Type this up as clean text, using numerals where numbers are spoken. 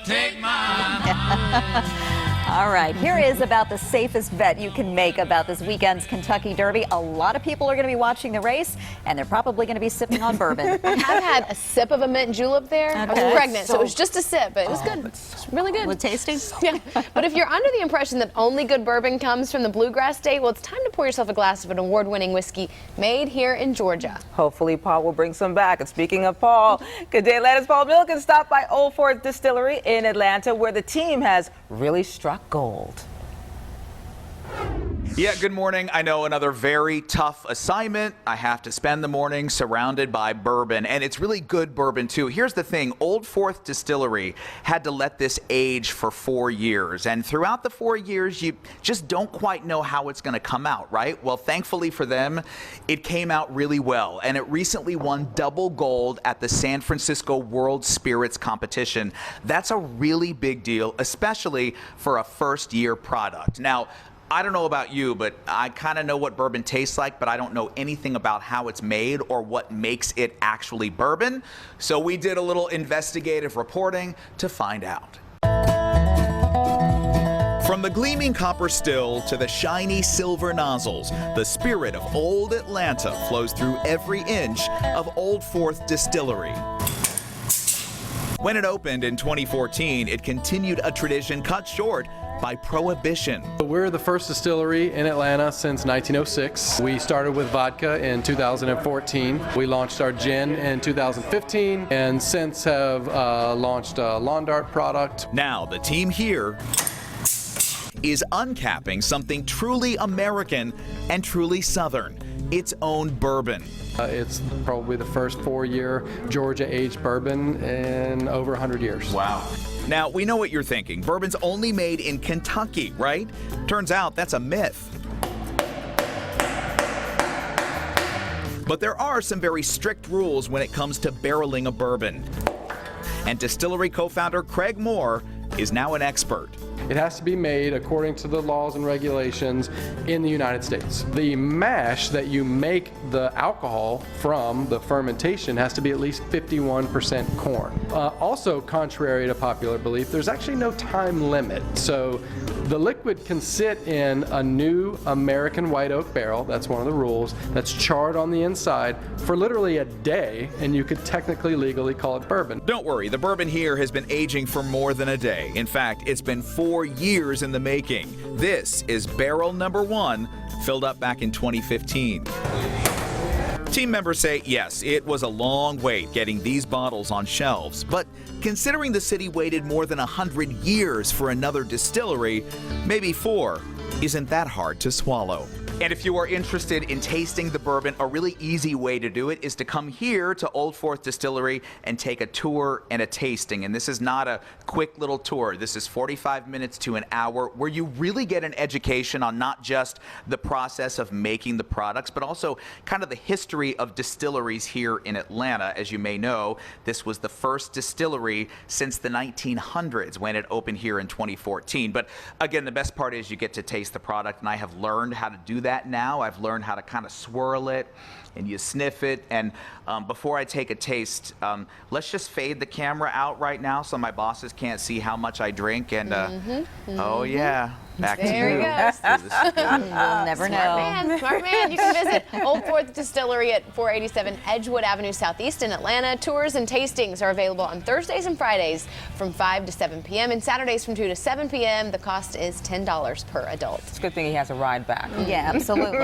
Take mine. All right, here is about the safest bet you can make about this weekend's Kentucky Derby. A lot of people are going to be watching the race, and they're probably going to be sipping on bourbon. I've had a sip of a mint julep there. Okay. I was pregnant, so it was just a sip, but it was good. It's really good. Was it tasty? Yeah. But if you're under the impression that only good bourbon comes from the Bluegrass State, well, it's time to pour yourself a glass of an award-winning whiskey made here in Georgia. Hopefully, Paul will bring some back. And speaking of Paul, good day, Atlanta's Paul Milken stopped by Old Fort Distillery in Atlanta, where the team has really struck gold. Yeah, good morning. I know another very tough assignment. I have to spend the morning surrounded by bourbon, and it's really good bourbon too. Here's the thing, Old Fort Distillery had to let this age for 4 years, and throughout the 4 years, you just don't quite know how it's going to come out, right? Well, thankfully for them, it came out really well, and it recently won double gold at the San Francisco World Spirits Competition. That's a really big deal, especially for a first-year product. Now, I don't know about you, but I kind of know what bourbon tastes like, but I don't know anything about how it's made or what makes it actually bourbon. So we did a little investigative reporting to find out. From the gleaming copper still to the shiny silver nozzles, the spirit of old Atlanta flows through every inch of Old Fort Distillery. When it opened in 2014, it continued a tradition cut short by Prohibition. We're the first distillery in Atlanta since 1906. We started with vodka in 2014. We launched our gin in 2015 and since have launched a lawn dart product. Now the team here is uncapping something truly American and truly Southern, its own bourbon. It's probably the first 4-year Georgia-aged bourbon in over 100 years. Wow. Now, we know what you're thinking. Bourbon's only made in Kentucky, right? Turns out that's a myth. But there are some very strict rules when it comes to barreling a bourbon. And distillery co-founder Craig Moore is now an expert. It has to be made according to the laws and regulations in the United States. The mash that you make the alcohol from, the fermentation, has to be at least 51% corn. Also, contrary to popular belief, there's actually no time limit. So the liquid can sit in a new American white oak barrel, that's one of the rules, that's charred on the inside for literally a day, and you could technically legally call it bourbon. Don't worry, the bourbon here has been aging for more than a day. In fact, it's been 4 years in the making. This is barrel number 1, filled up back in 2015. Team members say, yes, it was a long wait getting these bottles on shelves, but considering the city waited more than 100 years for another distillery, maybe 4 isn't that hard to swallow. And if you are interested in tasting the bourbon, a really easy way to do it is to come here to Old Fort Distillery and take a tour and a tasting. And this is not a quick little tour. This is 45 minutes to an hour where you really get an education on not just the process of making the products, but also kind of the history of distilleries here in Atlanta. As you may know, this was the first distillery since the 1900s when it opened here in 2014. But again, the best part is you get to taste the product, and I have learned how to do that now. I've learned how to kind of swirl it and you sniff it. And before I take a taste, let's just fade the camera out right now so my bosses can't see how much I drink. And oh yeah, back to you. There he goes. We'll never know. Smart man. You can visit Old Fort Distillery at 487 Edgewood Avenue Southeast in Atlanta. Tours and tastings are available on Thursdays and Fridays from 5 to 7 p.m. and Saturdays from 2 to 7 p.m. The cost is $10 per adult. It's a good thing he has a ride back. Yeah, absolutely.